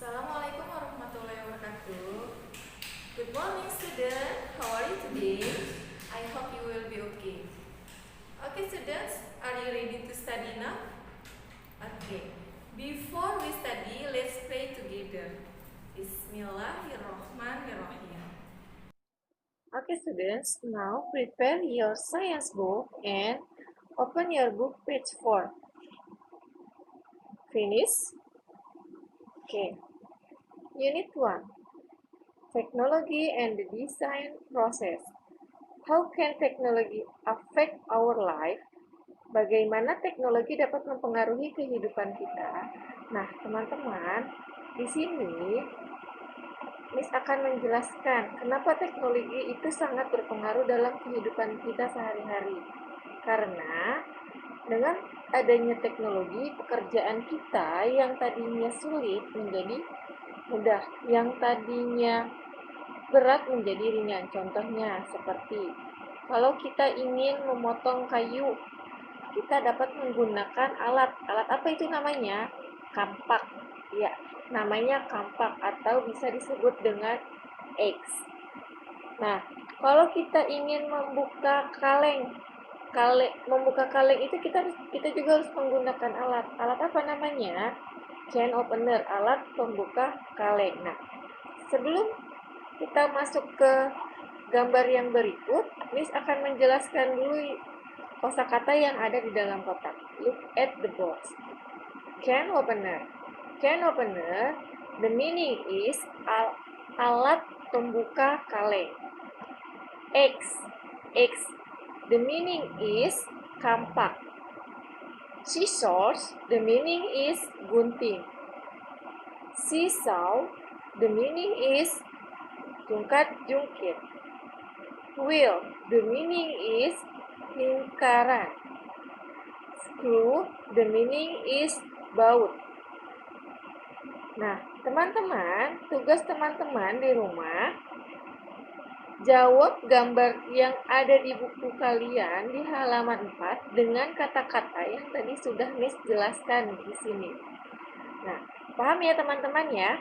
Assalamualaikum warahmatullahi wabarakatuh. Good morning, student. How are you today? I hope you will be okay. Okay, students, are you ready to study now? Okay. Before we study, let's pray together. Bismillahirrahmanirrahim. Okay, students, now prepare your science book and open your book page 4. Finish? Okay. Unit 1. Technology and the design process. How can technology affect our life? Bagaimana teknologi dapat mempengaruhi kehidupan kita? Nah, teman-teman, di sini Miss akan menjelaskan kenapa teknologi itu sangat berpengaruh dalam kehidupan kita sehari-hari. Karena dengan adanya teknologi, pekerjaan kita yang tadinya sulit menjadi mudah, yang tadinya berat menjadi ringan. Contohnya seperti kalau kita ingin memotong kayu, kita dapat menggunakan alat. Alat apa itu namanya? Kampak. Ya, namanya kampak atau bisa disebut dengan X. Nah, kalau kita ingin membuka kaleng, membuka kaleng itu kita juga harus menggunakan alat. Alat apa namanya? Can opener, alat pembuka kaleng. Nah, sebelum kita masuk ke gambar yang berikut, Miss akan menjelaskan dulu kosakata yang ada di dalam kotak. Look at the box. Can opener. Can opener, the meaning is alat pembuka kaleng. X, the meaning is kampak. Scissors, the meaning is gunting. Seesaw, the meaning is jungkat-jungkit. Wheel, the meaning is lingkaran. Screw, the meaning is baut. Nah, teman-teman, tugas teman-teman di rumah, jawab gambar yang ada di buku kalian di halaman 4 dengan kata-kata yang tadi sudah Miss jelaskan di sini. Nah, paham ya teman-teman ya?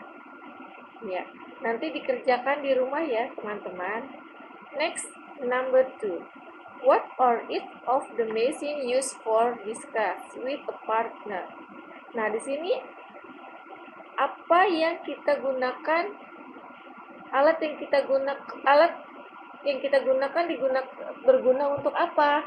Ya, nanti dikerjakan di rumah ya teman-teman. Next, number 2. What are it of the machine used for discuss with a partner? Nah, di sini apa yang kita gunakan, alat yang kita gunakan berguna untuk apa?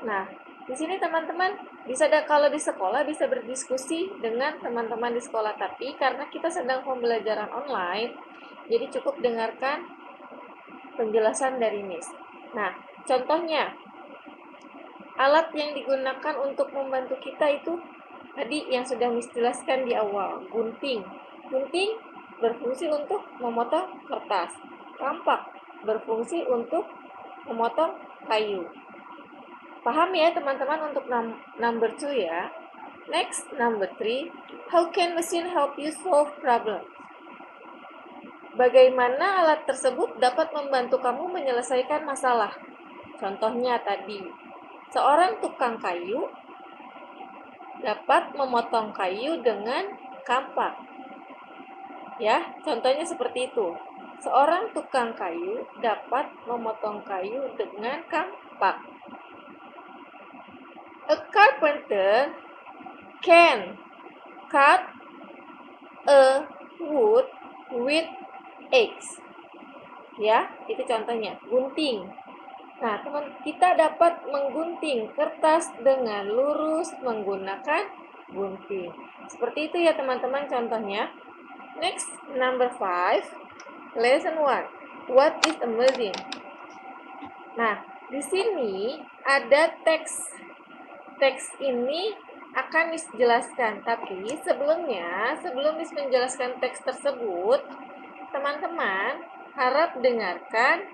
Nah, di sini teman-teman bisa kalau di sekolah bisa berdiskusi dengan teman-teman di sekolah, tapi karena kita sedang pembelajaran online, jadi cukup dengarkan penjelasan dari Miss. Nah, contohnya alat yang digunakan untuk membantu kita itu tadi yang sudah Miss jelaskan di awal, gunting. Gunting berfungsi untuk memotong kertas. Kampak berfungsi untuk memotong kayu. Paham ya teman-teman untuk number 2 ya. Next, number 3. How can machine help you solve problem? Bagaimana alat tersebut dapat membantu kamu menyelesaikan masalah? Contohnya tadi, seorang tukang kayu dapat memotong kayu dengan kampak. Ya, contohnya seperti itu. Seorang tukang kayu dapat memotong kayu dengan kampak. A carpenter can cut a wood with axe. Ya, itu contohnya, gunting. Nah, kita dapat menggunting kertas dengan lurus menggunakan gunting. Seperti itu ya teman-teman contohnya. Next, number 5. Lesson 1. What is a machine? Nah, di sini ada teks. Teks ini akan Miss jelaskan, tapi sebelum Miss menjelaskan teks tersebut, teman-teman harap dengarkan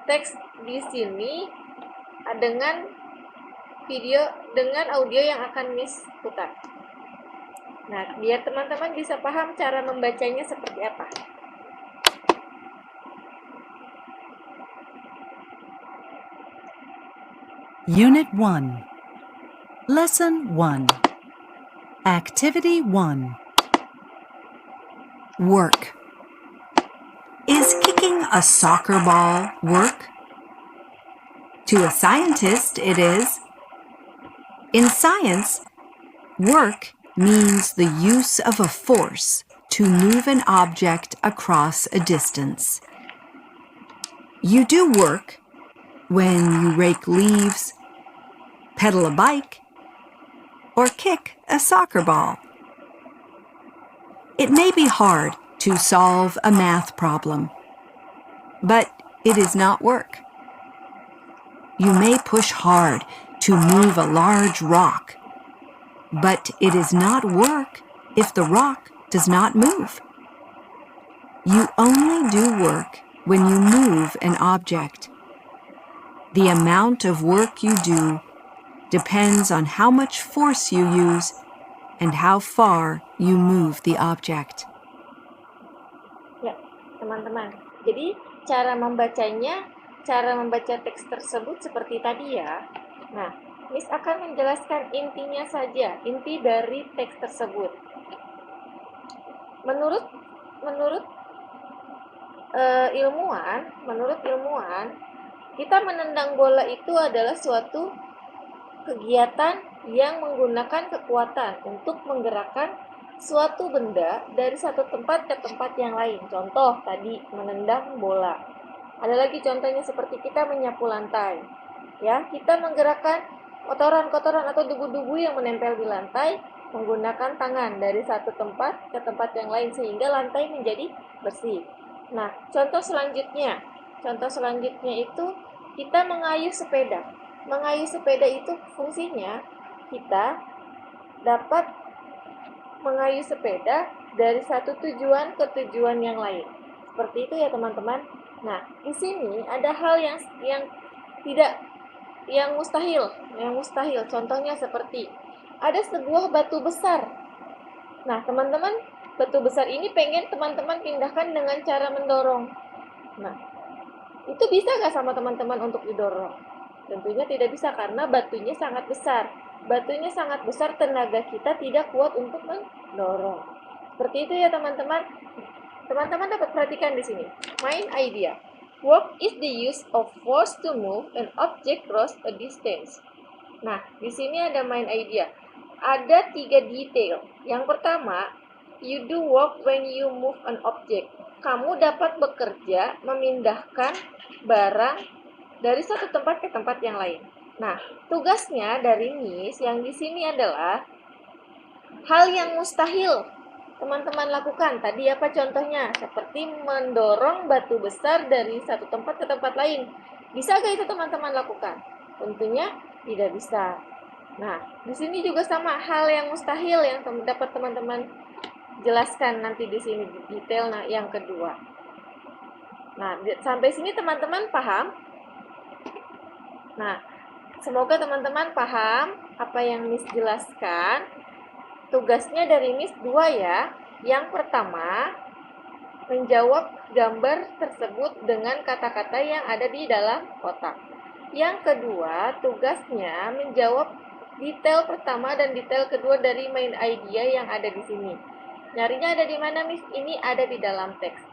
teks di sini dengan audio yang akan Miss putar. Nah, biar teman-teman bisa paham cara membacanya seperti apa. Unit 1. Lesson 1. Activity 1. work. Is kicking a soccer ball work? To a scientist, it is. In science, work means the use of a force to move an object across a distance. You do work when you rake leaves, pedal a bike, or kick a soccer ball. It may be hard to solve a math problem, but it is not work. You may push hard to move a large rock, but it is not work if the rock does not move. You only do work when you move an object. The amount of work you do depends on how much force you use and how far you move the object. Ya, teman-teman. Jadi, cara membaca teks tersebut seperti tadi ya. Nah, Miss akan menjelaskan intinya saja, inti dari teks tersebut. Menurut ilmuwan, kita menendang bola itu adalah suatu kegiatan yang menggunakan kekuatan untuk menggerakkan suatu benda dari satu tempat ke tempat yang lain. Contoh tadi menendang bola. Ada lagi contohnya seperti kita menyapu lantai. Ya, kita menggerakkan kotoran-kotoran atau debu-debu yang menempel di lantai menggunakan tangan dari satu tempat ke tempat yang lain sehingga lantai menjadi bersih. Nah, contoh selanjutnya itu kita mengayuh sepeda. Mengayuh sepeda itu fungsinya kita dapat mengayuh sepeda dari satu tujuan ke tujuan yang lain. Seperti itu ya teman-teman. Nah, di sini ada hal yang mustahil. Contohnya seperti ada sebuah batu besar. Nah, teman-teman, batu besar ini pengen teman-teman pindahkan dengan cara mendorong. Nah, itu bisa nggak sama teman-teman untuk didorong? Tentunya tidak bisa karena batunya sangat besar. Tenaga kita tidak kuat untuk mendorong. Seperti itu ya teman-teman. Teman-teman dapat perhatikan di sini. Main idea. Work is the use of force to move an object across a distance. Nah, di sini ada main idea. Ada 3 detail. Yang pertama, you do work when you move an object. Kamu dapat bekerja memindahkan barang dari satu tempat ke tempat yang lain. Nah, tugasnya dari Miss yang di sini adalah hal yang mustahil teman-teman lakukan. Tadi apa contohnya? Seperti mendorong batu besar dari satu tempat ke tempat lain. Bisa nggak itu teman-teman lakukan? Tentunya tidak bisa. Nah, di sini juga sama hal yang mustahil yang dapat teman-teman jelaskan nanti di sini detail yang kedua. Nah, sampai sini teman-teman paham? Nah, semoga teman-teman paham apa yang Miss jelaskan. Tugasnya dari Miss 2 ya. Yang pertama, menjawab gambar tersebut dengan kata-kata yang ada di dalam kotak. Yang kedua, tugasnya menjawab detail pertama dan detail kedua dari main idea yang ada di sini. Nyarinya ada di mana, Miss? Ini ada di dalam teks.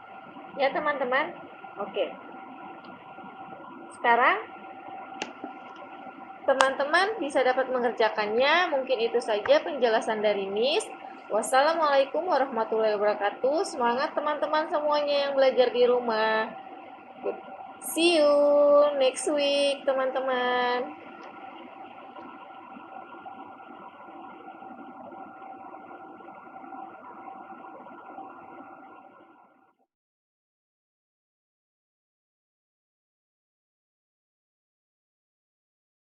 Ya, teman-teman? Oke. Sekarang, teman-teman bisa dapat mengerjakannya. Mungkin itu saja penjelasan dari Miss. Wassalamualaikum warahmatullahi wabarakatuh. Semangat teman-teman semuanya yang belajar di rumah. See you next week, teman-teman.